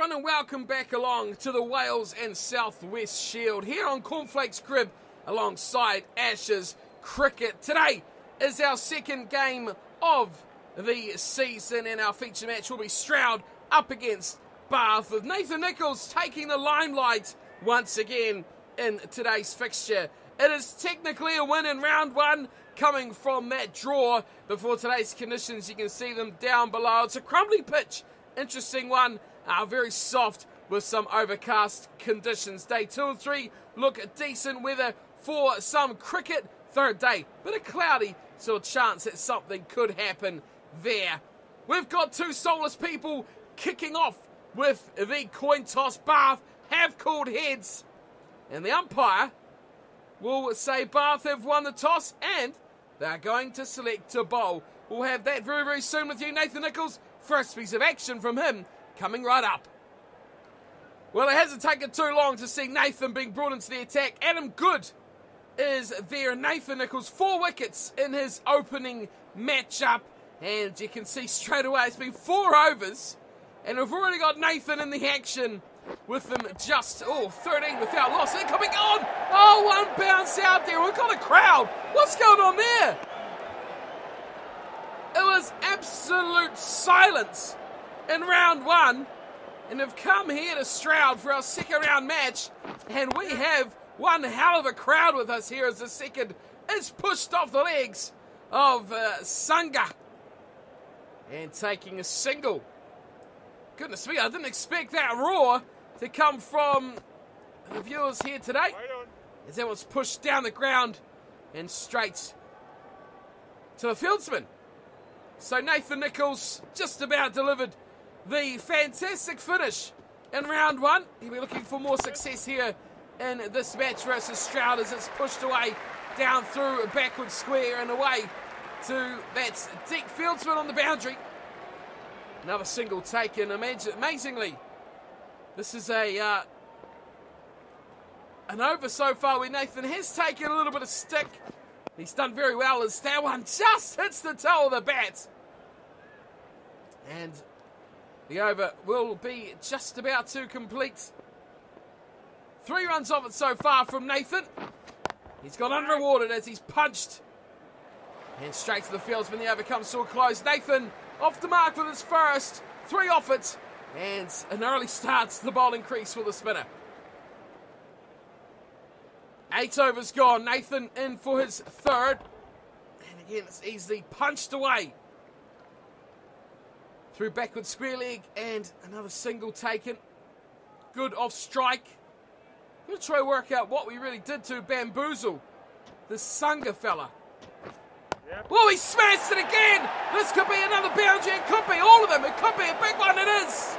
everyone, and welcome back along to the Wales and South West Shield here on Cornflake's Crib alongside Ashes Cricket. Today is our second game of the season, and our feature match will be Stroud up against Bath, with Nathan Nicholls taking the limelight once again in today's fixture. It is technically a win in round one, coming from that draw. Before today's conditions, you can see them down below. It's a crumbly pitch, interesting one, very soft with some overcast conditions. Day 2 and 3 look decent weather for some cricket. Third day, bit of cloudy, so a chance that something could happen there. We've got two soulless people kicking off with the coin toss. Bath have called heads, and the umpire will say Bath have won the toss and they're going to select to bowl. We'll have that very, very soon with you, Nathan Nicholls. First piece of action from him coming right up. Well, it hasn't taken too long to see Nathan being brought into the attack. Adam Good is there. Nathan Nicholls, 4 wickets in his opening matchup. And you can see straight away it's been 4 overs. And we've already got Nathan in the action with them just, 13 without loss. They're coming on. One bounce out there. We've got a crowd. What's going on there? It was absolute silence in round one. And have come here to Stroud for our second round match. And we have one hell of a crowd with us here as the second is pushed off the legs of Sangha. And taking a single. Goodness me, I didn't expect that roar to come from the viewers here today. As that was pushed down the ground and straight to the fieldsman. So Nathan Nicholls just about delivered the fantastic finish in round one. He'll be looking for more success here in this match versus Stroud as it's pushed away down through a backward square and away to that deep fieldsman on the boundary. Another single taken. Amazingly, this is an over so far where Nathan has taken a little bit of stick. He's done very well as that one just hits the toe of the bat. And the over will be just about to complete. 3 runs off it so far from Nathan. He's got unrewarded as he's punched. And straight to the fieldsman. The over comes so close. Nathan off the mark with his first. 3 off it. And an early start to the bowling crease for the spinner. 8 overs gone. Nathan in for his third. And again, it's easily punched away. Through backward square leg. And another single taken. Good off strike. I'm going to try to work out what we really did to bamboozle this Sangha fella. Yep. Well, he smashed it again. This could be another boundary. It could be all of them. It could be a big one. It is.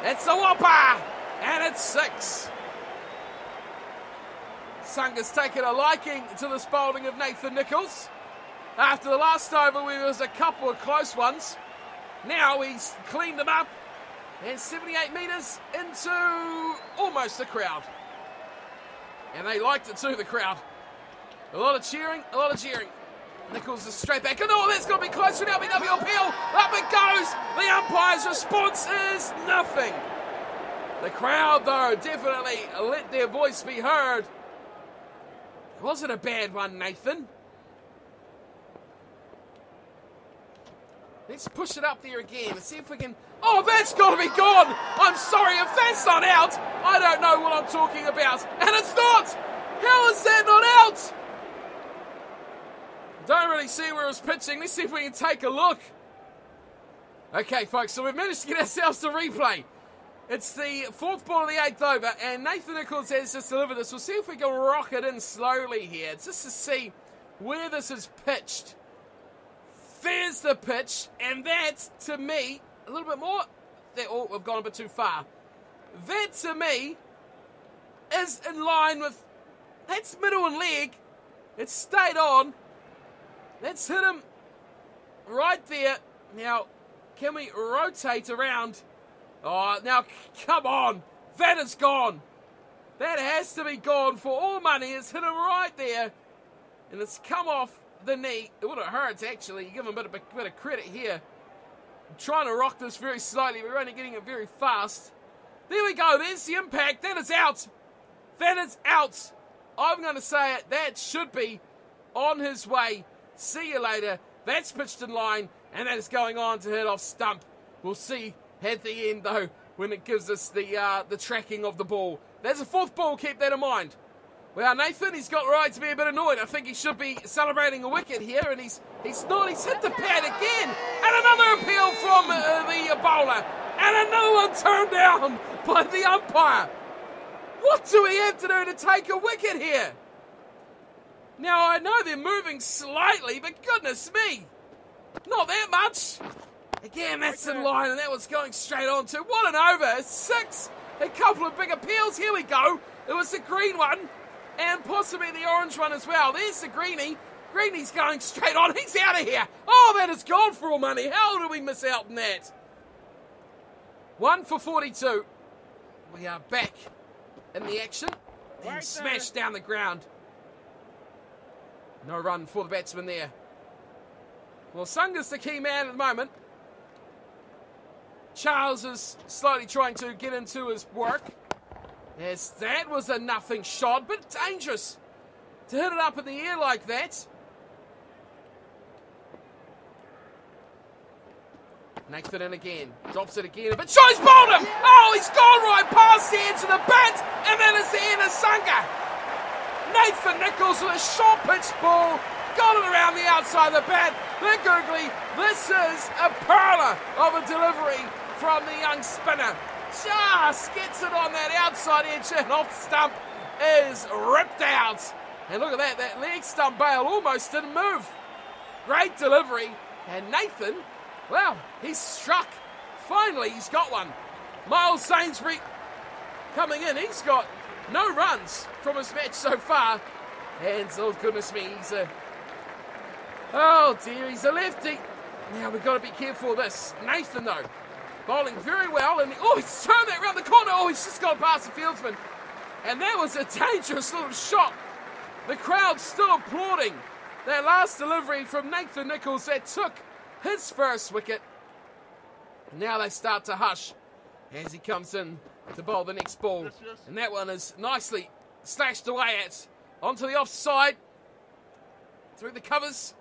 It's a whopper. And it's 6. Sangha's taken a liking to this bowling of Nathan Nicholls. After the last over, there was a couple of close ones. Now he's cleaned them up. And 78 metres into almost the crowd. And they liked it too, the crowd. A lot of cheering, a lot of cheering. Nicholls is straight back. And that's got to be close for an LBW appeal. Up it goes. The umpire's response is nothing. The crowd, though, definitely let their voice be heard. It wasn't a bad one, Nathan. Let's push it up there again and see if we can... that's got to be gone. I'm sorry, if that's not out, I don't know what I'm talking about. And it's not. How is that not out? Don't really see where it was pitching. Let's see if we can take a look. Okay, folks, so we've managed to get ourselves to replay. It's the 4th ball of the 8th over, and Nathan Nicholls has just delivered this. We'll see if we can rock it in slowly here, just to see where this is pitched. There's the pitch, and that, to me, a little bit more. We've gone a bit too far. That, to me, is in line with... That's middle and leg. It's stayed on. Let's hit him right there. Now, can we rotate around? Now, come on. That is gone. That has to be gone for all money. It's hit him right there. And it's come off the knee. It would have hurt, actually. You give him a bit of credit here. I'm trying to rock this very slowly. We're only getting it very fast. There we go. There's the impact. That is out. That is out. I'm going to say it. That should be on his way. See you later. That's pitched in line, and that is going on to hit off stump. We'll see at the end, though, when it gives us the tracking of the ball. There's a fourth ball. Keep that in mind. Well, Nathan, he's got right to be a bit annoyed. I think he should be celebrating a wicket here, and he's not. He's hit the pad again. And another appeal from the bowler. And another one turned down by the umpire. What do we have to do to take a wicket here? Now, I know they're moving slightly, but goodness me, not that much. Again, that's in line, and that was going straight on to. What an over. 6. A couple of big appeals. Here we go. It was the green one, and possibly the orange one as well. There's the greenie. Greenie's going straight on. He's out of here. Oh, that is gone for all money. How did we miss out on that? 1 for 42. We are back in the action. And smashed down the ground. No run for the batsman there. Well, Sunga's the key man at the moment. Charles is slowly trying to get into his work. Yes, that was a nothing shot, but dangerous to hit it up in the air like that. Nathan in again, drops it again, but Choi's bowled him! Oh, he's gone right past the edge of the bat, and then it's the end of Sunga. Nathan Nicholls with a short pitch ball, got it around the outside of the bat. The googly, this is a perler of a delivery from the young spinner. Just gets it on that outside edge and off stump is ripped out. And look at that, that leg stump bail almost didn't move. Great delivery, and Nathan, well, he's struck. Finally, he's got one. Miles Sainsbury coming in. He's got no runs from his match so far. And, oh goodness me, he's a lefty. Now, we've got to be careful of this. Nathan, though, bowling very well. And, oh, he's turned that round the corner. Oh, he's just gone past the fieldsman. And that was a dangerous little shot. The crowd still applauding that last delivery from Nathan Nicholls that took his first wicket. Now they start to hush as he comes in to bowl the next ball. And that one is nicely slashed away at onto the offside. Through the covers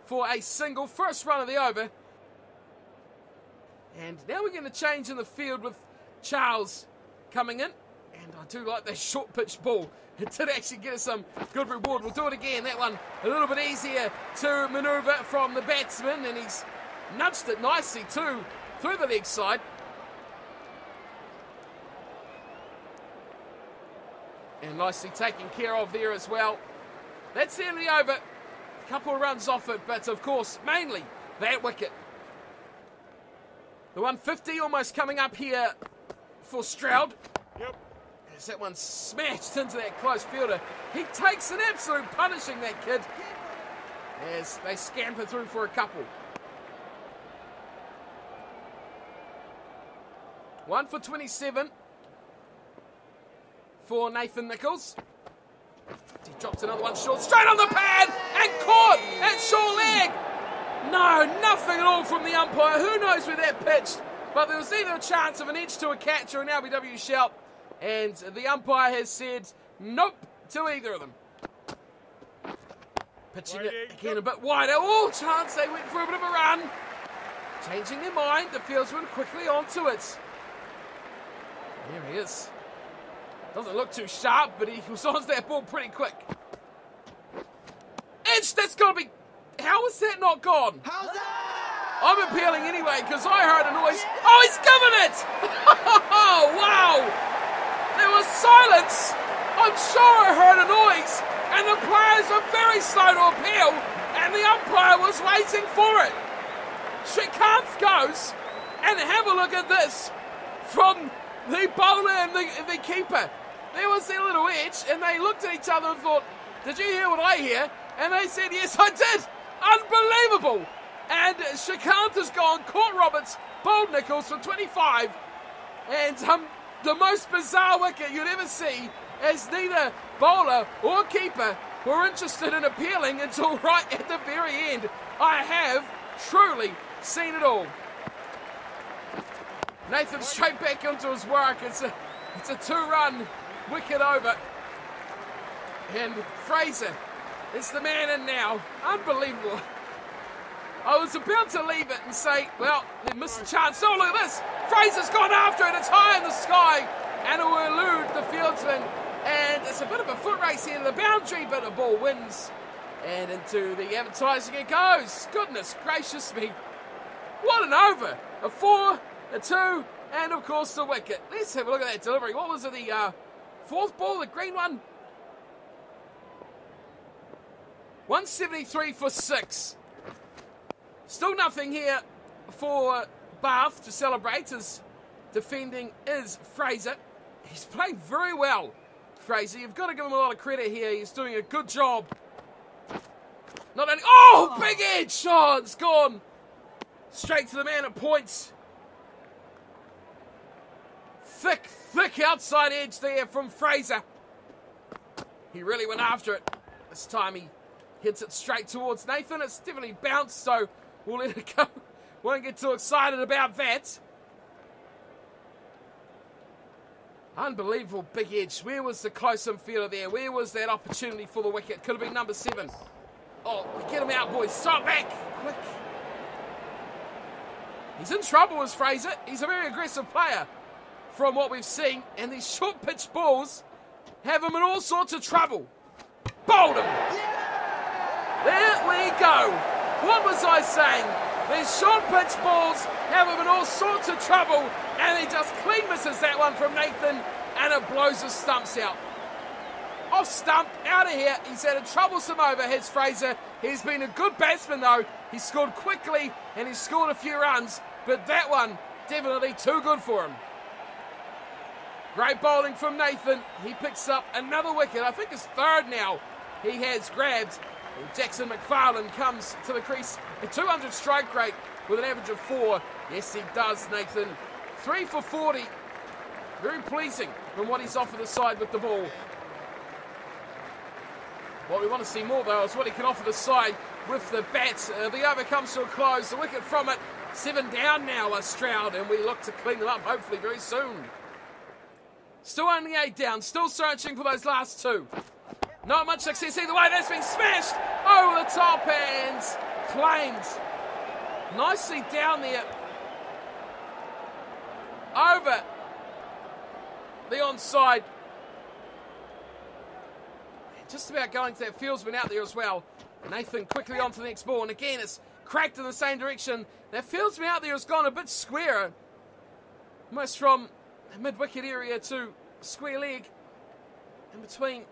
for a single. First run of the over. And now we're going to change in the field with Charles coming in. And I do like that short pitch ball. It did actually get us some good reward. We'll do it again. That one a little bit easier to manoeuvre from the batsman. And he's nudged it nicely too through the leg side. And nicely taken care of there as well. That's the end of the over. A couple of runs off it, but of course, mainly that wicket. The 150 almost coming up here for Stroud. Yep. As that one smashed into that close fielder. He takes an absolute punishing, that kid, as they scamper through for a couple. 1 for 27 for Nathan Nicholls. He drops another one short, straight on the pad, and caught at short leg. No, nothing at all from the umpire. Who knows where that pitched? But there was either a chance of an edge to a catch or an LBW shout. And the umpire has said nope to either of them. Pitching it again a bit wider. Oh, chance they went for a bit of a run. Changing their mind, the fieldsman quickly onto it. There he is. Doesn't look too sharp, but he was on that ball pretty quick. Edge, that's got to be... How is that not gone? How's that? I'm appealing anyway because I heard a noise. Oh, he's given it! Oh, wow! There was silence. I'm sure I heard a noise, and the players were very slow to appeal, and the umpire was waiting for it. Shrikant goes, and have a look at this from the bowler and the keeper. There was their little edge, and they looked at each other and thought, did you hear what I hear? And they said, yes, I did. Unbelievable. And Shrikant has gone, caught Roberts, bowled Nicholls for 25. And the most bizarre wicket you'd ever see, as neither bowler or keeper were interested in appealing until right at the very end. I have truly seen it all. Nathan straight back into his work. It's a 2-run wicket over. And Fraser is the man in now. Unbelievable. I was about to leave it and say, well, they missed a chance. Oh, look at this. Fraser's gone after it. It's high in the sky. And it will elude the fieldsman. And it's a bit of a foot race here to the boundary, but the ball wins. And into the advertising it goes. Goodness gracious me. What an over. A 4, a 2, and of course the wicket. Let's have a look at that delivery. What was it, the fourth ball, the green one? 173 for 6. Still nothing here for Bath to celebrate. As defending is Fraser. He's playing very well, Fraser. You've got to give him a lot of credit here. He's doing a good job. Not only... Oh, big edge! Oh, it's gone. Straight to the man at points. Thick outside edge there from Fraser. He really went after it. This time he hits it straight towards Nathan. It's definitely bounced, so we'll let it go. Won't get too excited about that. Unbelievable big edge. Where was the close infielder there? Where was that opportunity for the wicket? Could have been number 7. Oh, get him out, boys. Stop back. Quick. He's in trouble as Fraser. He's a very aggressive player from what we've seen. And these short pitch balls have him in all sorts of trouble. Bowled him. There we go. What was I saying? These short pitch balls have him in all sorts of trouble. And he just clean misses that one from Nathan. And it blows his stumps out. Off stump, out of here. He's had a troublesome over, has Fraser. He's been a good batsman though. He scored quickly and he scored a few runs. But that one, definitely too good for him. Great bowling from Nathan. He picks up another wicket. I think his 3rd now he has grabbed. And Jackson McFarlane comes to the crease. A 200 strike rate with an average of 4. Yes, he does, Nathan. 3 for 40. Very pleasing from what he's offered the side with the ball. What we want to see more, though, is what he can offer the side with the bat. The over comes to a close. The wicket from it. 7 down now, Stroud, and we look to clean them up, hopefully, very soon. Still only 8 down. Still searching for those last 2. Not much success either way. That's been smashed over the top and claimed. Nicely down there. Over the onside. Just about going to that fieldsman out there as well. Nathan quickly on to the next ball. And again, it's cracked in the same direction. That fieldsman out there has gone a bit squarer. Almost from mid-wicket area to square leg. In between.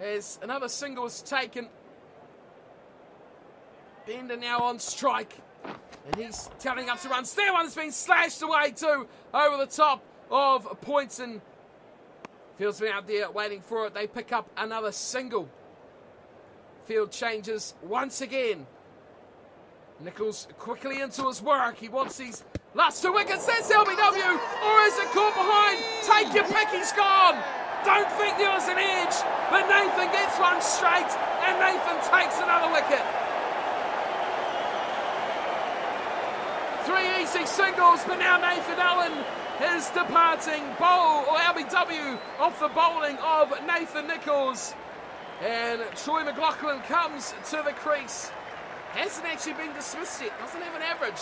As another single is taken. Bender now on strike. And he's tallying up some runs. That one's been slashed away too. Over the top of points, and fieldsman out there waiting for it. They pick up another single. Field changes once again. Nicholls quickly into his work. He wants these last 2 wickets. That's LBW. Or is it caught behind? Take your pick. He's gone. Don't think there was an edge. But Nathan gets one straight. And Nathan takes another wicket. 3 easy singles. But now Nathan Allen is departing. Bowl or LBW off the bowling of Nathan Nicholls. And Troy McLaughlin comes to the crease. Hasn't actually been dismissed yet. Doesn't have an average.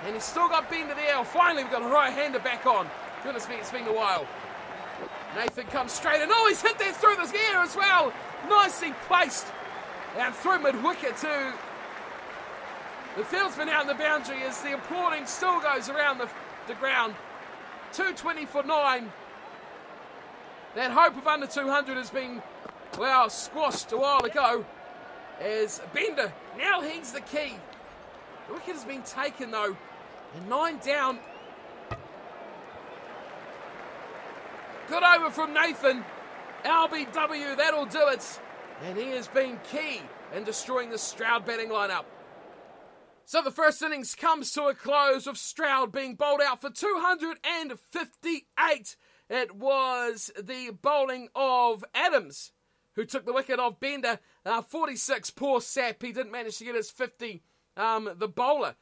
And he's still got Bender there. Finally, we've got a right-hander back on. Goodness me, it's been a while. Nathan comes straight in. Oh, he's hit that through the air as well. Nicely placed. And through mid-wicket too. The fieldsman out in the boundary as the applauding still goes around the ground. 220 for 9. That hope of under 200 has been, well, squashed a while ago. As Bender, now he's the key. The wicket has been taken though. And 9 down. Good over from Nathan. LBW, that'll do it. And he has been key in destroying the Stroud batting lineup. So the first innings comes to a close with Stroud being bowled out for 258. It was the bowling of Adams who took the wicket off Bender. 46, poor sap. He didn't manage to get his 50, the bowler.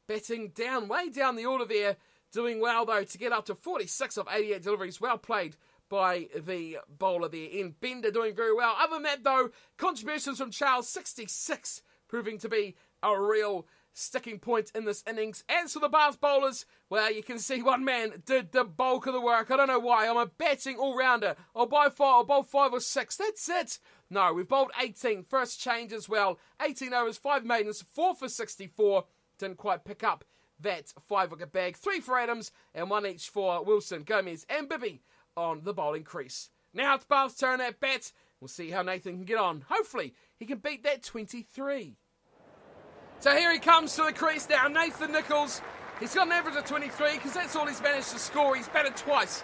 batting down, way down the order there. Doing well, though, to get up to 46 of 88 deliveries. Well played by the bowler there in Bender, doing very well. Other than that, though, contributions from Charles, 66, proving to be a real sticking point in this innings. As for the Bath bowlers, well, you can see one man did the bulk of the work. I don't know why. I'm a batting all-rounder. I'll bowl 5 or 6. That's it. No, we've bowled 18. First change as well. 18 overs, 5 maidens, 4 for 64. Didn't quite pick up that 5-wicket bag. 3 for Adams and 1 each for Wilson, Gomez and Bibby on the bowling crease. Now it's Bath's turn at bat. We'll see how Nathan can get on. Hopefully he can beat that 23. So here he comes to the crease now, Nathan Nicholls. He's got an average of 23 because that's all he's managed to score. He's batted twice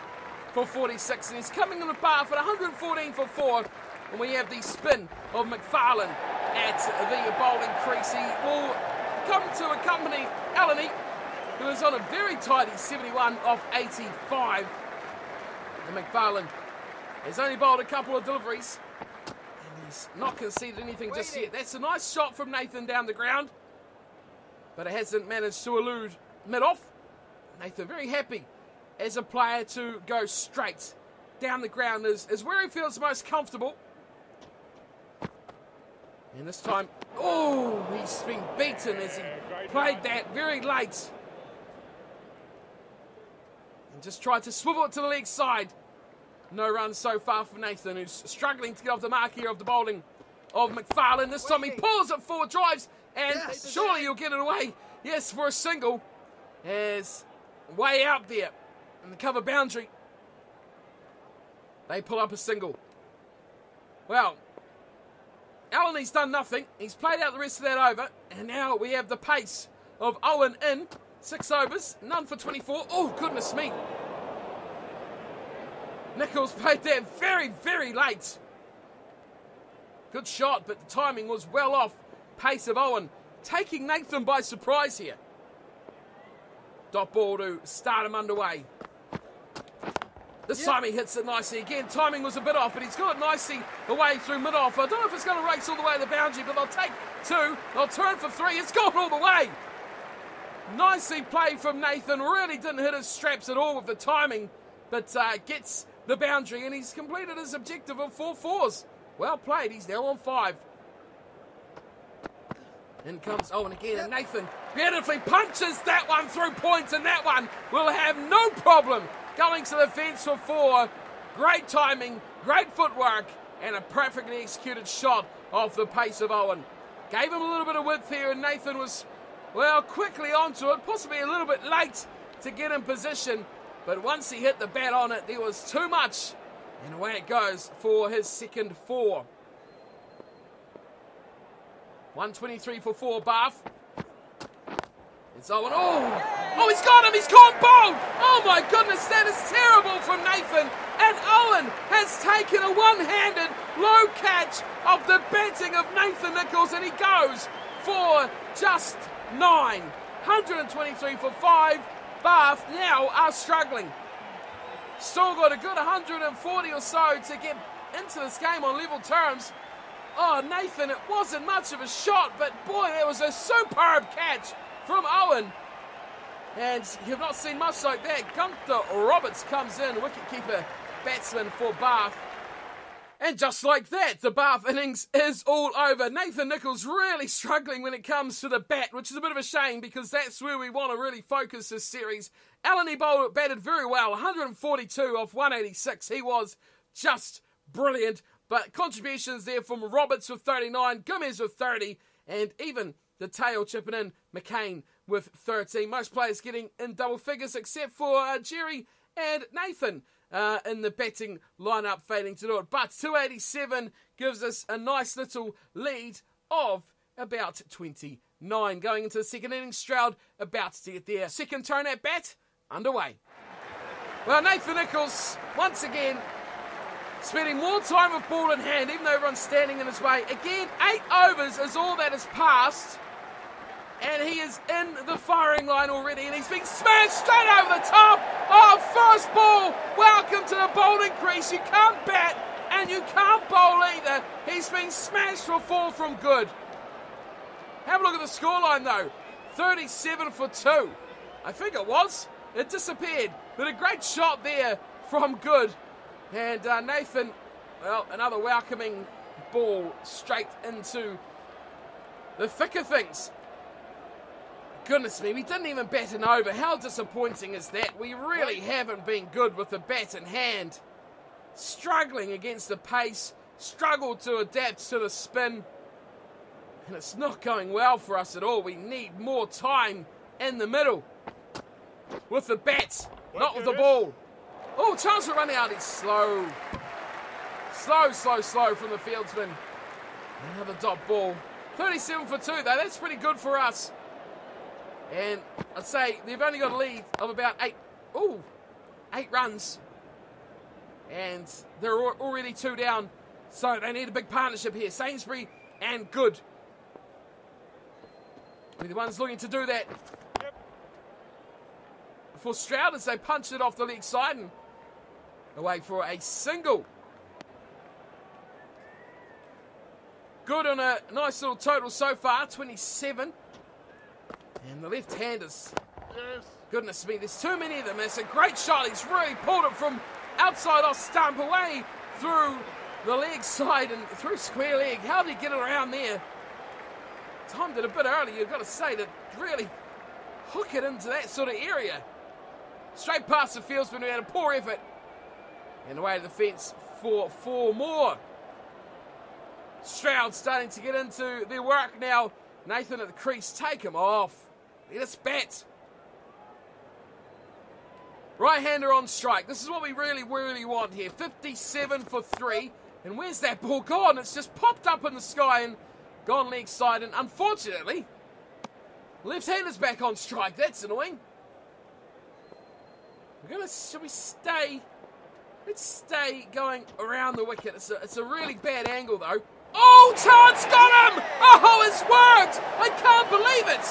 for 46 and he's coming on the Bath at 114 for 4. And we have the spin of McFarlane at the bowling crease. He will come to accompany Alani, who is on a very tidy 71 of 85. And McFarlane has only bowled a couple of deliveries. And he's not conceded anything just yet. That's a nice shot from Nathan down the ground. But it hasn't managed to elude mid-off. Nathan very happy as a player to go straight down the ground is where he feels most comfortable. And this time, oh, he's been beaten as he played that very late. And just tried to swivel it to the leg side. No runs so far for Nathan, who's struggling to get off the mark here of the bowling of McFarlane. This time he pulls it forward, drives, and surely he'll get it away. Yes, for a single. As way out there in the cover boundary, they pull up a single. Well, Alani's done nothing. He's played out the rest of that over. And now we have the pace of Owen in. 6 overs, none for 24. Oh, goodness me. Nicholls played that very, very late. Good shot, but the timing was well off. Pace of Owen taking Nathan by surprise here. Dot ball to start him underway. This time he hits it nicely again. Timing was a bit off, but he's got it nicely away through mid-off. I don't know if it's going to race all the way to the boundary, but they'll take 2. They'll turn for 3. It's gone all the way. Nicely played from Nathan. Really didn't hit his straps at all with the timing, but gets the boundary, and he's completed his objective of 4 fours. Well played. He's now on 5. In comes Owen again, and Nathan beautifully punches that one through points, and that one will have no problem going to the fence for 4. Great timing, great footwork, and a perfectly executed shot off the pace of Owen. Gave him a little bit of width here, and Nathan was, well, quickly onto it, possibly a little bit late to get in position. But once he hit the bat on it, there was too much. And away it goes for his second 4. 123 for 4, Bath. It's Owen. Oh, he's got him. He's gone bold. Oh, my goodness. That is terrible from Nathan. And Owen has taken a one-handed low catch of the batting of Nathan Nicholls, and he goes for just 9. 123 for 5. Bath now are struggling. Still got a good 140 or so to get into this game on level terms. Oh, Nathan, it wasn't much of a shot, but boy, that was a superb catch from Owen. And you've not seen much like that. Gunther Roberts comes in, wicketkeeper batsman for Bath. And just like that, the Bath innings is all over. Nathan Nicholls really struggling when it comes to the bat, which is a bit of a shame because that's where we want to really focus this series. Alani batted very well, 142 off 186. He was just brilliant. But contributions there from Roberts with 39, Gomez with 30, and even the tail chipping in, McCain with 13. Most players getting in double figures except for Jerry and Nathan in the batting lineup failing to do it. But 287 gives us a nice little lead of about 29. Going into the second innings, Stroud about to get their second turn at bat underway. Well, Nathan Nicholls, once again, spending more time with ball in hand, even though everyone's standing in his way. Again, 8 overs is all that has passed. And he is in the firing line already. And he's been smashed straight over the top. Oh, first ball. Welcome to the bowling crease. You can't bat and you can't bowl either. He's been smashed for 4 from good. Have a look at the scoreline though. 37 for 2. I think it was. It disappeared. But a great shot there from Good. And Nathan, well, another welcoming ball straight into the thick of things. Goodness me, we didn't even bat an over. How disappointing is that? We really haven't been good with the bat in hand. Struggling against the pace, struggled to adapt to the spin. And it's not going well for us at all. We need more time in the middle. With the bat, not with the ball. Oh, chance for running out. He's slow. Slow from the fieldsman. Another dot ball. 37 for 2 though. That's pretty good for us. And I'd say they've only got a lead of about 8 runs. And they're already 2 down. So they need a big partnership here. Sainsbury and Good. We're the ones looking to do that. Yep. For Stroud as they punch it off the leg side and away for a single. Good on a nice little total so far, 27. And the left-handers, goodness me, there's too many of them. It's a great shot. He's really pulled it from outside off stump away through the leg side and through square leg. How did he get it around there? Timed it a bit early, you've got to say, to really hook it into that sort of area. Straight past the fieldsman who had a poor effort. And away to the fence for 4 more. Stroud starting to get into their work now. Nathan at the crease, take him off. Let us bat. Right-hander on strike. This is what we really want here. 57 for 3. And where's that ball gone? It's just popped up in the sky and gone leg side. And unfortunately, left-hander's back on strike. That's annoying. Should we stay? Let's stay going around the wicket. It's a really bad angle though. Oh, chance got him! Oh, it's worked! I can't believe it!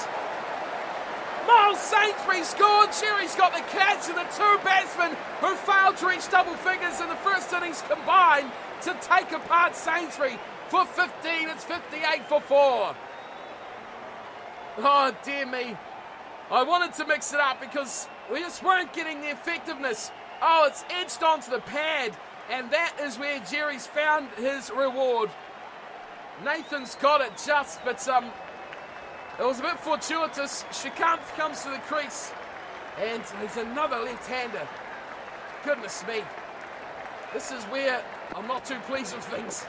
Miles Sainsbury scored. Cherry's got the catch, and the 2 batsmen who failed to reach double figures in the first innings combined to take apart Sainsbury for 15. It's 58 for 4. Oh, dear me. I wanted to mix it up because we just weren't getting the effectiveness. Oh, it's edged onto the pad, and that is where Jerry's found his reward. Nathan's got it just, but it was a bit fortuitous. Shikamph comes to the crease, and he's another left-hander. Goodness me. This is where I'm not too pleased with things.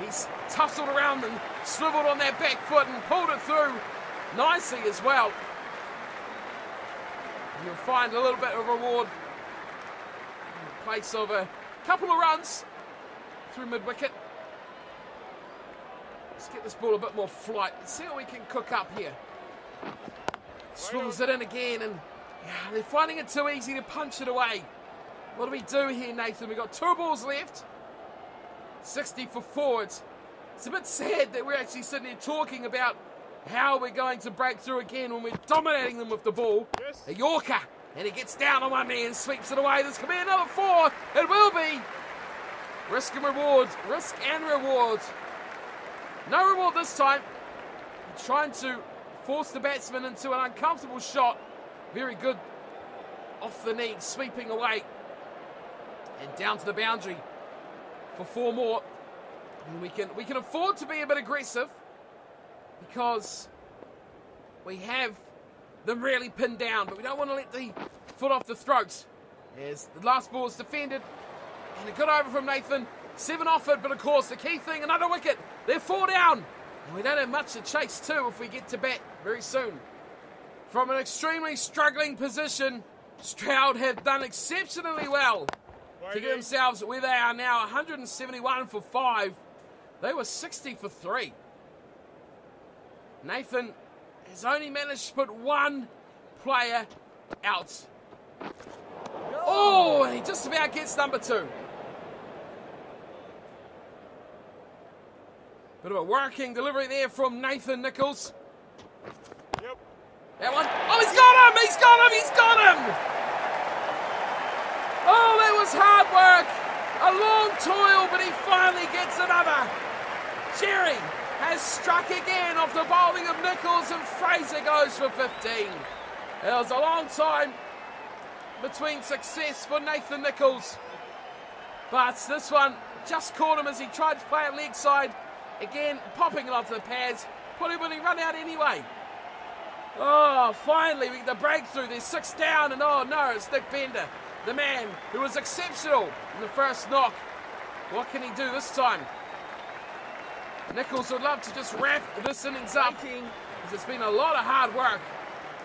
He's tussled around and swiveled on that back foot and pulled it through nicely as well. You'll find a little bit of reward in place of a couple of runs through mid-wicket. Let's get this ball a bit more flight. Let's see what we can cook up here. Swivels it in again, and they're finding it too easy to punch it away. What do we do here, Nathan? We've got 2 balls left. 60 for 4. It's a bit sad that we're actually sitting here talking about how we're going to break through again when we're dominating them with the ball. Yes. A Yorker, and he gets down on one knee and sweeps it away. This could be another 4. It will be. Risk and reward. Risk and reward. No reward this time. Trying to force the batsman into an uncomfortable shot. Very good off the knee, sweeping away. And down to the boundary for 4 more. And we can afford to be a bit aggressive because we have them really pinned down, but we don't want to let the foot off the throat. As the last ball is defended. And a good over from Nathan. 7 off it, but of course the key thing, another wicket. They're 4 down. And we don't have much to chase too if we get to bat very soon. From an extremely struggling position, Stroud have done exceptionally well to get themselves where they are now. 171 for 5. They were 60 for 3. Nathan has only managed to put 1 player out. Oh, and he just about gets number 2. Bit of a working delivery there from Nathan Nicholls. Yep. That one. Oh, he's got him! He's got him! He's got him! Oh, that was hard work. A long toil, but he finally gets another. Jerry has struck again off the bowling of Nicholls, and Fraser goes for 15. It was a long time between success for Nathan Nicholls, but this one just caught him as he tried to play it leg side. Again, popping it onto the pads, probably when he run out anyway. Oh, finally we get the breakthrough. There's 6 down, and oh no, it's Nick Bender, the man who was exceptional in the first knock. What can he do this time? Nicholls would love to just wrap this innings up, because it's been a lot of hard work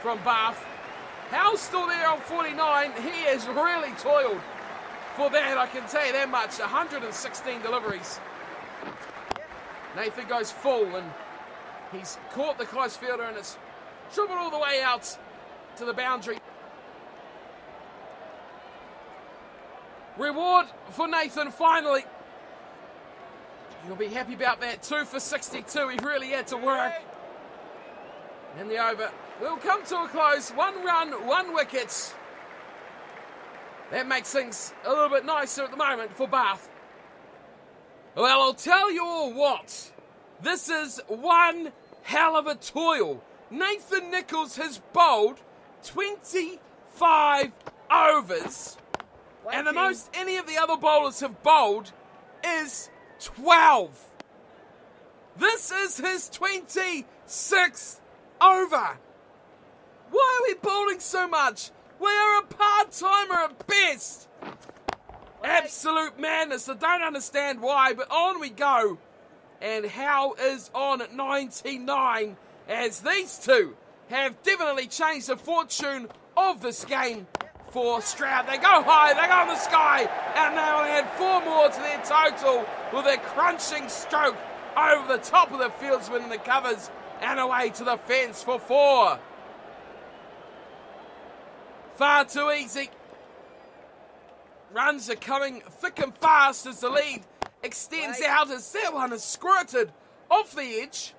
from Bath. How's still there on 49. He has really toiled for that, I can tell you that much. 116 deliveries. Nathan goes full, and he's caught the close fielder, and it's dribbled all the way out to the boundary. Reward for Nathan finally. You'll be happy about that. 2 for 62. He really had to work. And the over will come to a close. 1 run, 1 wicket. That makes things a little bit nicer at the moment for Bath. Well, I'll tell you all what. This is one hell of a toil. Nathan Nicholls has bowled 25 overs. And the most any of the other bowlers have bowled is 12. This is his 26th over. Why are we bowling so much? We are a part-timer at best. Absolute madness. I don't understand why, but on we go. And Howe is on at 99, as these two have definitely changed the fortune of this game for Stroud. They go high, they go in the sky, and they'll add 4 more to their total with a crunching stroke over the top of the fieldsman in the covers and away to the fence for 4. Far too easy. Runs are coming thick and fast as the lead extends out, as that one is squirted off the edge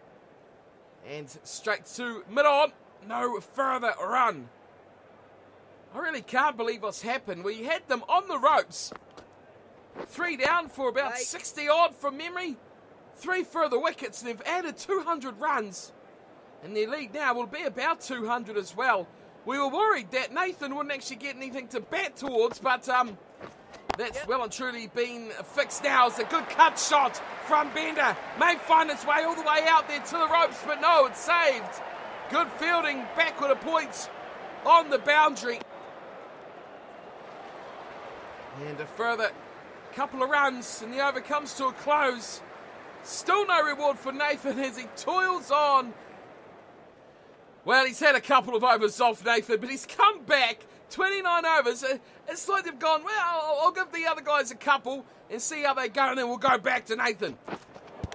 and straight to mid-on. No further run. I really can't believe what's happened. We had them on the ropes. 3 down for about 60 odd from memory. 3 further wickets, and they've added 200 runs. And their lead now will be about 200 as well. We were worried that Nathan wouldn't actually get anything to bat towards, but that's well and truly been fixed now. It's a good cut shot from Bender. May find its way all the way out there to the ropes, but no, it's saved. Good fielding, backward a point on the boundary. And a further couple of runs, and the over comes to a close. Still no reward for Nathan as he toils on. Well, he's had a couple of overs off, Nathan, but he's come back. 29 overs. It's like they've gone, well, I'll give the other guys a couple and see how they go, and then we'll go back to Nathan.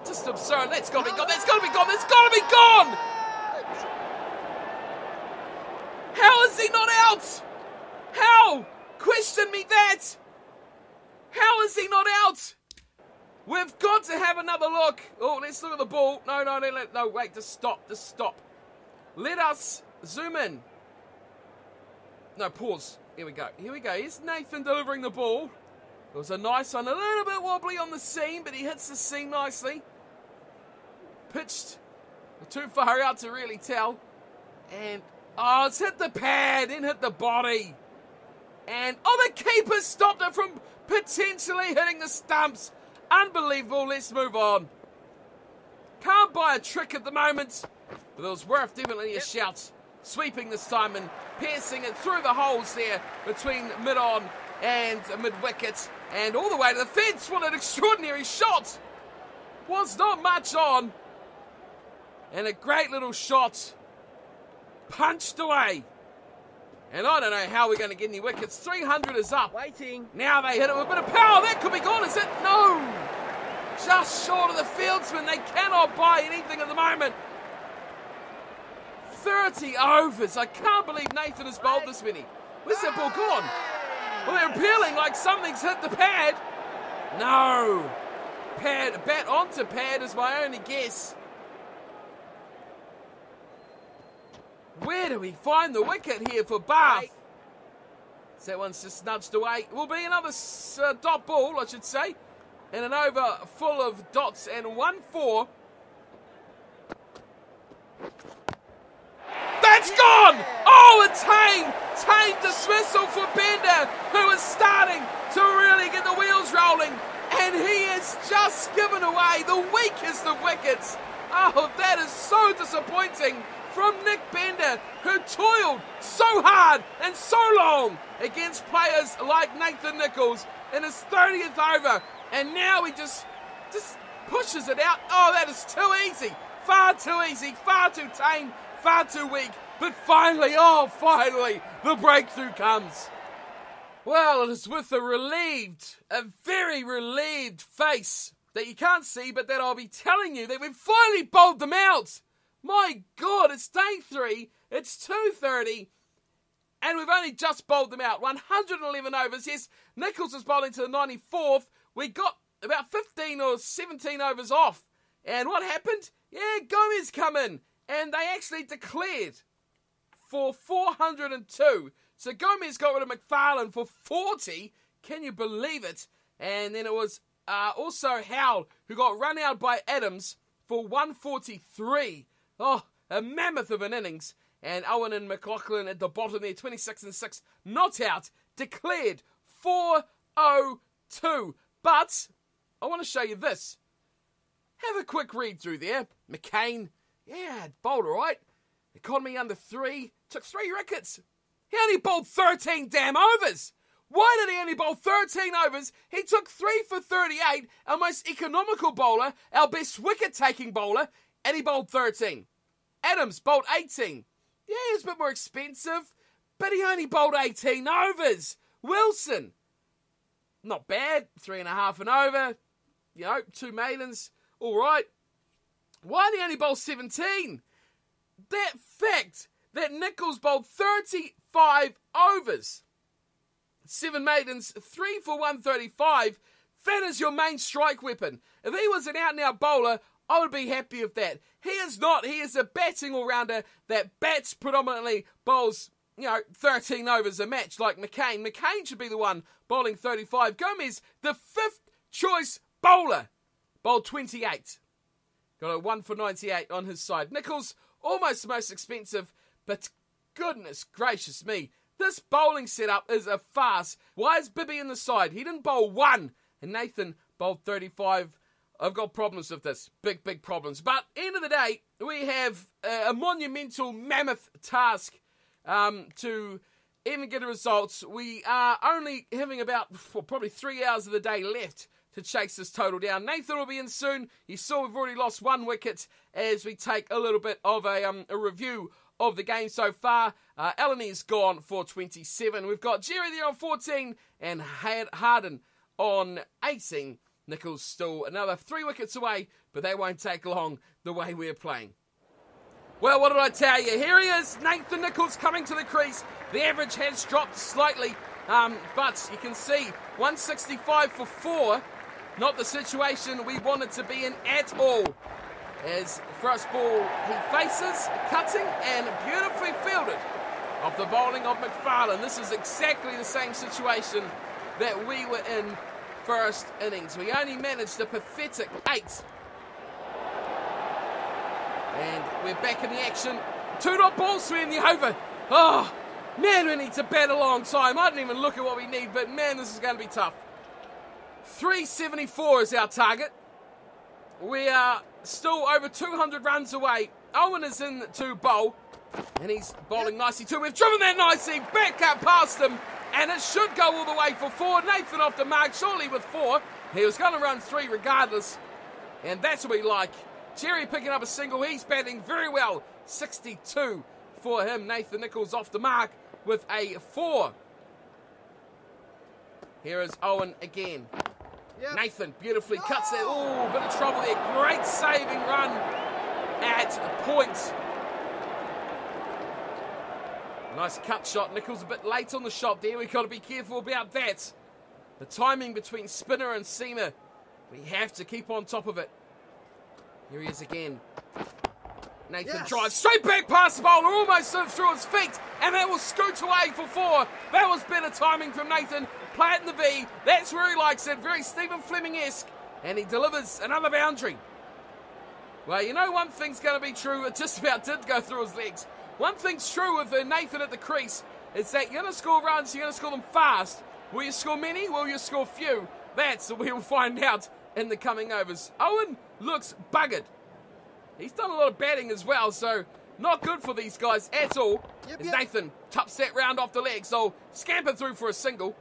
Just absurd. That's got to be gone. That's got to be gone. That's got to be gone. How is he not out? How? Question me that. How is he not out? We've got to have another look. Oh, let's look at the ball. No, wait, just stop. Let us zoom in. No, pause. Here we go. Here's Nathan delivering the ball. It was a nice one. A little bit wobbly on the seam, but he hits the seam nicely. Pitched too far out to really tell. And, oh, it's hit the pad, then hit the body. And, oh, the keeper stopped it from potentially hitting the stumps. Unbelievable. Let's move on. Can't buy a trick at the moment, but it was worth definitely a shout. Sweeping this time and piercing it through the holes there between mid-on and mid-wicket and all the way to the fence. What an extraordinary shot. Was not much on. And a great little shot. Punched away. And I don't know how we're going to get any wickets. 300 is up. Waiting. Now they hit it with a bit of power. That could be gone, is it? No. Just short of the fieldsman. They cannot buy anything at the moment. 30 overs. I can't believe Nathan has bowled this many. Where's that ball gone? Well, they're appealing like something's hit the pad. No. Bat onto pad is my only guess. Where do we find the wicket here for Bath? So that one's just nudged away. It will be another dot ball, I should say. And an over full of dots and 1-4. dismissal for Bender, who is starting to really get the wheels rolling. And he has just given away the weakest of wickets. Oh, that is so disappointing from Nick Bender, who toiled so hard and so long against players like Nathan Nicholls in his 30th over. And now he just pushes it out. Oh, that is too easy. Far too easy, far too tame, far too weak. But finally, the breakthrough comes. Well, it is with a very relieved face that you can't see, but that I'll be telling you that we've finally bowled them out. My God, it's day 3, it's 2:30, and we've only just bowled them out. 111 overs. Yes, Nicholls is bowling to the 94th. We got about 15 or 17 overs off. And what happened? Yeah, Gomez come in, and they actually declared for 402. So Gomez got rid of McFarlane for 40. Can you believe it? And then it was also Howell, who got run out by Adams for 143. Oh, a mammoth of an innings. And Owen and McLaughlin at the bottom there, 26 and 6, not out, declared 402. But I want to show you this. Have a quick read through there. McCain, yeah, bowled all right. Economy under 3, took 3 wickets. He only bowled 13 damn overs. Why did he only bowl 13 overs? He took 3 for 38, our most economical bowler, our best wicket-taking bowler, and he bowled 13. Adams bowled 18. Yeah, he was a bit more expensive, but he only bowled 18 overs. Wilson, not bad, 3.5 and over. 2 maidens, all right. Why did he only bowl 17? That fact that Nicholls bowled 35 overs, 7 maidens, 3 for 135, that is your main strike weapon. If he was an out-and-out bowler, I would be happy with that. He is not. He is a batting all-rounder that bats predominantly, bowls, 13 overs a match like McCain. McCain should be the one bowling 35. Gomez, the 5th choice bowler, bowled 28. Got a 1 for 98 on his side. Nicholls, almost the most expensive, but goodness gracious me, this bowling setup is a farce. Why is Bibby in the side? He didn't bowl 1, and Nathan bowled 35. I've got problems with this. Big problems. But end of the day, we have a monumental, mammoth task to even get a result. We are only having about probably 3 hours of the day left to chase this total down. Nathan will be in soon. You saw we've already lost 1 wicket as we take a little bit of a review of the game so far. Elleny's gone for 27. We've got Jerry there on 14 and Harden on 18. Nicholls still another 3 wickets away, but they won't take long the way we're playing. Well, what did I tell you? Here he is, Nathan Nicholls coming to the crease. The average has dropped slightly, but you can see 165 for 4. Not the situation we wanted to be in at all. As first ball he faces, cutting and beautifully fielded off the bowling of McFarlane. This is exactly the same situation that we were in first innings. We only managed a pathetic 8. And we're back in the action. 2-dot ball swing in the over. Oh, man, we need to bat alongside. I didn't even look at what we need, but man, this is going to be tough. 374 is our target. We are still over 200 runs away. Owen is in to bowl, and he's bowling nicely too. We've driven that nicely, back up past him, and it should go all the way for 4. Nathan off the mark, surely with 4. He was going to run 3 regardless, and that's what we like. Jerry picking up a single. He's batting very well. 62 for him. Nathan Nicholls off the mark with a 4. Here is Owen again. Yep. Nathan beautifully cuts that. Oh, bit of trouble there. Great saving run at point. Nice cut shot. Nicholls a bit late on the shot there. We've got to be careful about that. The timing between spinner and seamer. We have to keep on top of it. Here he is again. Nathan drives straight back past the bowler, almost through his feet, and that will scoot away for 4. That was better timing from Nathan. Play it in the V. That's where he likes it. Very Stephen Fleming-esque. And he delivers another boundary. Well, you know one thing's going to be true. It just about did go through his legs. One thing's true with Nathan at the crease. is that you're going to score runs, you're going to score them fast. Will you score many? Will you score few? That's what we will find out in the coming overs. Owen looks buggered. He's done a lot of batting as well, so not good for these guys at all. As Nathan tups that round off the leg, so scamper through for a single.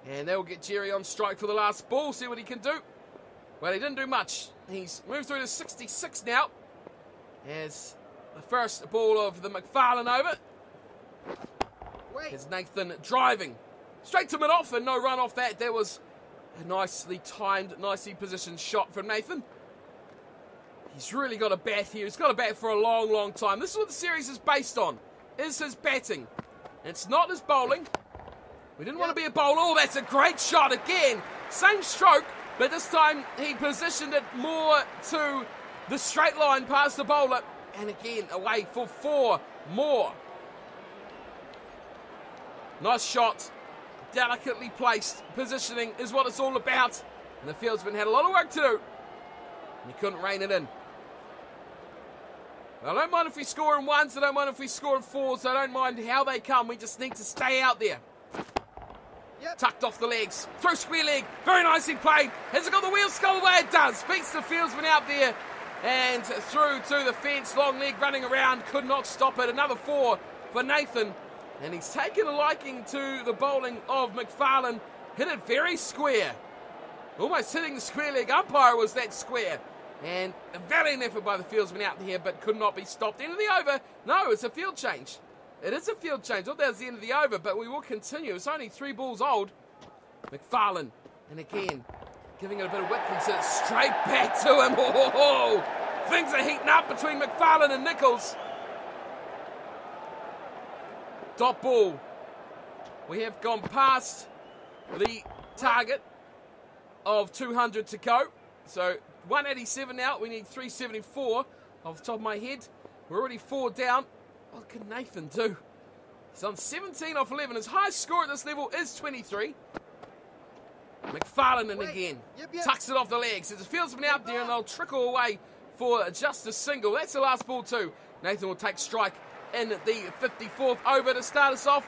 And they'll get Jerry on strike for the last ball, see what he can do. Well, he didn't do much. He's moved through to 66 now. As the first ball of the McFarlane over. As Nathan driving straight to mid-off and no run off that. That was a nicely timed, nicely positioned shot from Nathan. He's really got a bat here. He's got a bat for a long, long time. This is what the series is based on, is his batting. It's not his bowling. We didn't want to be a bowler. Oh, that's a great shot again. Same stroke, but this time he positioned it more to the straight line past the bowler. And again, away for 4 more. Nice shot. Delicately placed. Positioning is what it's all about. And the fieldsman had a lot of work to do. And he couldn't rein it in. I don't mind if we score in ones. I don't mind if we score in fours. I don't mind how they come. We just need to stay out there. Tucked off the legs. Through square leg. Very nicely played. Has it got the wheels skull away? It does. Beats the fieldsman out there. And through to the fence. Long leg running around. Could not stop it. Another 4 for Nathan. And he's taken a liking to the bowling of McFarlane. Hit it very square. Almost hitting the square leg. Umpire was that square. And a valiant effort by the fieldsman out here, but could not be stopped. End of the over. No, it's a field change. It is a field change. Not that it's the end of the over, but we will continue. It's only 3 balls old. McFarlane. And again, giving it a bit of width. He sent it straight back to him. Oh, things are heating up between McFarlane and Nicholls. Dot ball. We have gone past the target of 200 to go. So 187 now. We need 374 off the top of my head. We're already 4 down. What can Nathan do? He's on 17 off 11. His highest score at this level is 23. McFarlane and again. Tucks it off the legs. There's a fieldsman out there and they'll trickle away for just a single. That's the last ball too. Nathan will take strike in the 54th over to start us off.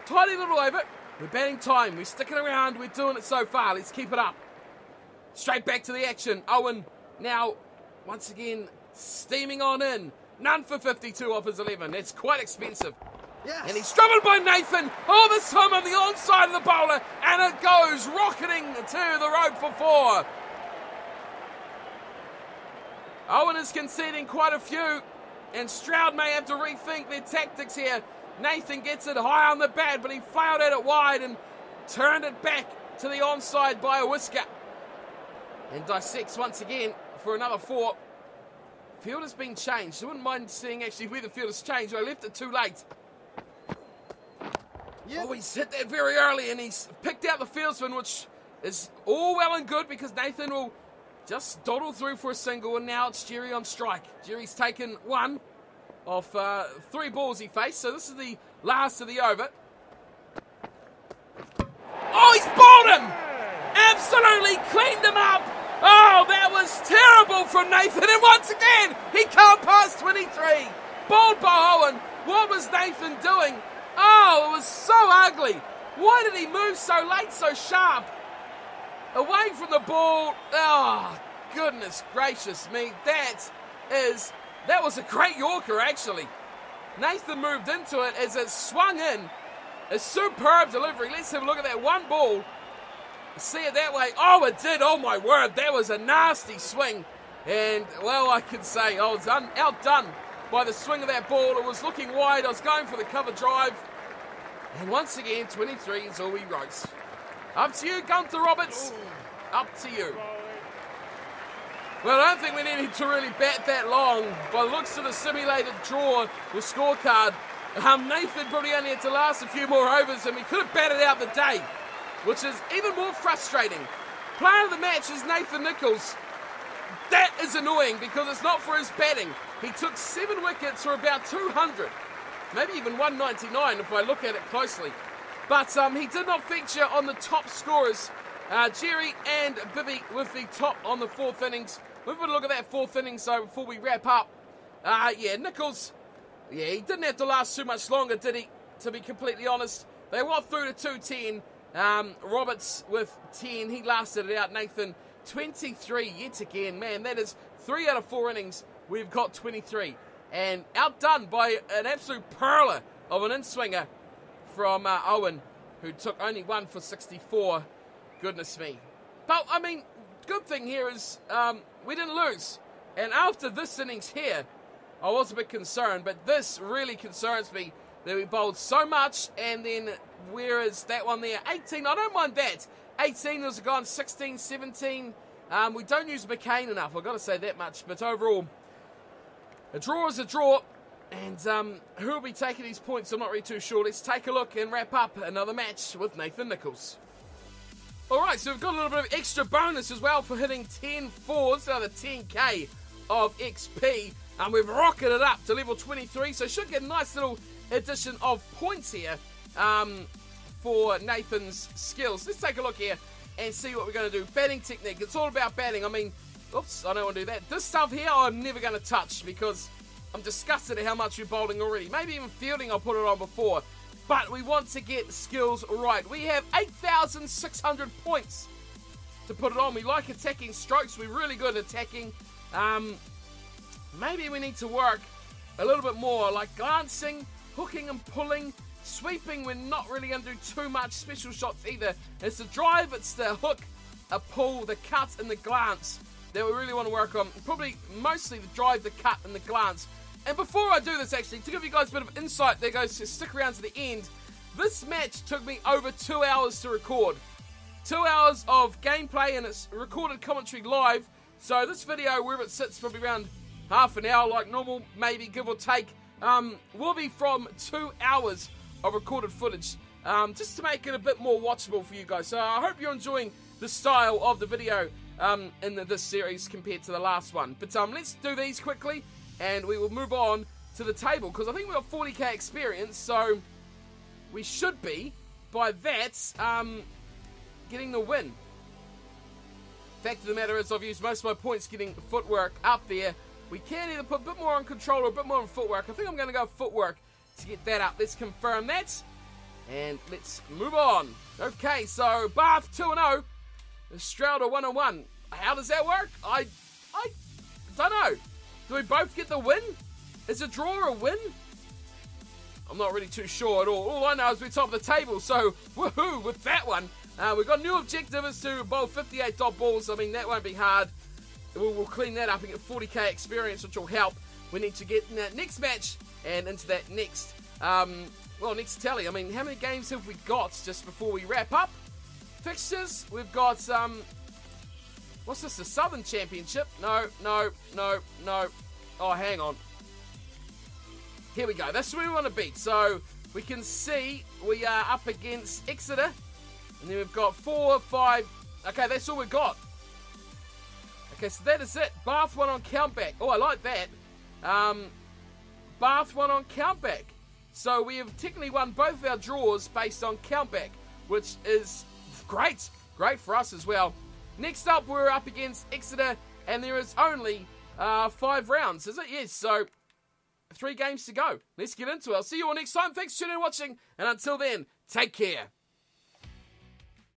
Tiny little over. We're batting time. We're sticking around. We're doing it so far. Let's keep it up. Straight back to the action. Owen now once again steaming on in. None for 52 off his 11. That's quite expensive. Yes. And he's driven by Nathan. Oh, this time on the onside of the bowler. And it goes rocketing to the rope for 4. Owen is conceding quite a few. And Stroud may have to rethink their tactics here. Nathan gets it high on the bat, but he failed at it wide and turned it back to the onside by a whisker. And dissects once again for another 4. Field has been changed. I wouldn't mind seeing actually where the field has changed. I left it too late. Oh, he's hit that very early and he's picked out the fieldsman, which is all well and good because Nathan will just dawdle through for a single, and now it's Jerry on strike. Jerry's taken 1 off 3 balls he faced, so this is the last of the over. Oh, he's bowled him! Absolutely cleaned him up! Oh, that was terrible from Nathan, and once again, he can't pass 23. Bowled by Owen. What was Nathan doing? Oh, it was so ugly. Why did he move so late, so sharp? Away from the ball. Oh, goodness gracious me. That was a great Yorker, actually. Nathan moved into it as it swung in. A superb delivery. Let's have a look at that one ball. See it that way. Oh, it did. Oh, my word. That was a nasty swing. And, well, I can say I was outdone by the swing of that ball. It was looking wide. I was going for the cover drive. And once again, 23 is all he wrote. Up to you, Gunther Roberts. Up to you. Well, I don't think we needed to really bat that long. By the looks of the simulated draw, the scorecard, Nathan probably only had to last a few more overs and we could have batted out the day, which is even more frustrating. Player of the match is Nathan Nicholls. That is annoying because it's not for his batting. He took 7 wickets for about 200. Maybe even 199 if I look at it closely. But he did not feature on the top scorers. Jerry and Bibby with the top on the 4th innings. We've got a look at that 4th innings so before we wrap up. Nicholls, he didn't have to last too much longer, did he? to be completely honest. They were through to 210. Roberts with 10. He lasted it out. Nathan, 23 yet again. Man, that is 3 out of 4 innings. We've got 23. And outdone by an absolute perler of an in-swinger from Owen, who took only 1 for 64. Goodness me. But, I mean, good thing here is we didn't lose. And after this innings here, I was a bit concerned, but this really concerns me that we bowled so much, and then whereas that one there, 18, I don't mind that. 18 was gone, 16, 17. We don't use McCain enough, I've got to say that much, but overall, a draw is a draw, and who will be taking these points, I'm not really too sure. Let's take a look and wrap up another match with Nathan Nicholls. Alright, so we've got a little bit of extra bonus as well for hitting 10 fours, another 10k of XP, and we've rocketed it up to level 23, so should get a nice little addition of points here for Nathan's skills. Let's take a look here and see what we're going to do. Batting technique, it's all about batting. I mean, oops, I don't want to do that. This stuff here I'm never going to touch because I'm disgusted at how much we're bowling already. Maybe even fielding I'll put it on before. But we want to get skills right. We have 8,600 points to put it on. We like attacking strokes. We're really good at attacking. Maybe we need to work a little bit more, like glancing, hooking and pulling. Sweeping, we're not really going to do too much special shots either. It's the drive, it's the hook, a pull, the cut, and the glance that we really want to work on. Probably mostly the drive, the cut, and the glance. And before I do this, actually, to give you guys a bit of insight, there goes to stick around to the end. This match took me over 2 hours to record. 2 hours of gameplay, and it's recorded commentary live. So this video, wherever it sits, probably around half an hour, like normal, maybe give or take, will be from 2 hours of recorded footage, just to make it a bit more watchable for you guys. So I hope you're enjoying the style of the video in this series compared to the last one. But let's do these quickly, and we will move on to the table, because I think we've got 40k experience, so we should be, by that, getting the win. Fact of the matter is, I've used most of my points getting footwork up there. We can either put a bit more on control or a bit more on footwork. I think I'm going to go footwork to get that up. Let's confirm that, and let's move on. Okay, so Bath 2-0, Strauder 1-1. How does that work? I don't know. Do we both get the win? Is a draw a win? I'm not really too sure at all. All I know is we're top of the table, so woohoo with that one. We've got a new objective is to bowl 58 dot balls. I mean, that won't be hard. We'll clean that up and get 40k experience, which will help. We need to get in that next match and into that next, next tally. I mean, how many games have we got just before we wrap up? Fixtures, we've got, what's this, the Southern Championship? No. Oh, hang on. Here we go, that's where we want to beat. So, we can see we are up against Exeter, and then we've got 4, 5, okay, that's all we've got. Okay, so that is it. Bath 1 on countback. Oh, I like that. Bath 1 on countback. So we have technically won both of our draws based on countback, which is great. Great for us as well. Next up, we're up against Exeter, and there is only 5 rounds, is it? Yes, so 3 games to go. Let's get into it. I'll see you all next time. Thanks for tuning in and watching, and until then, take care.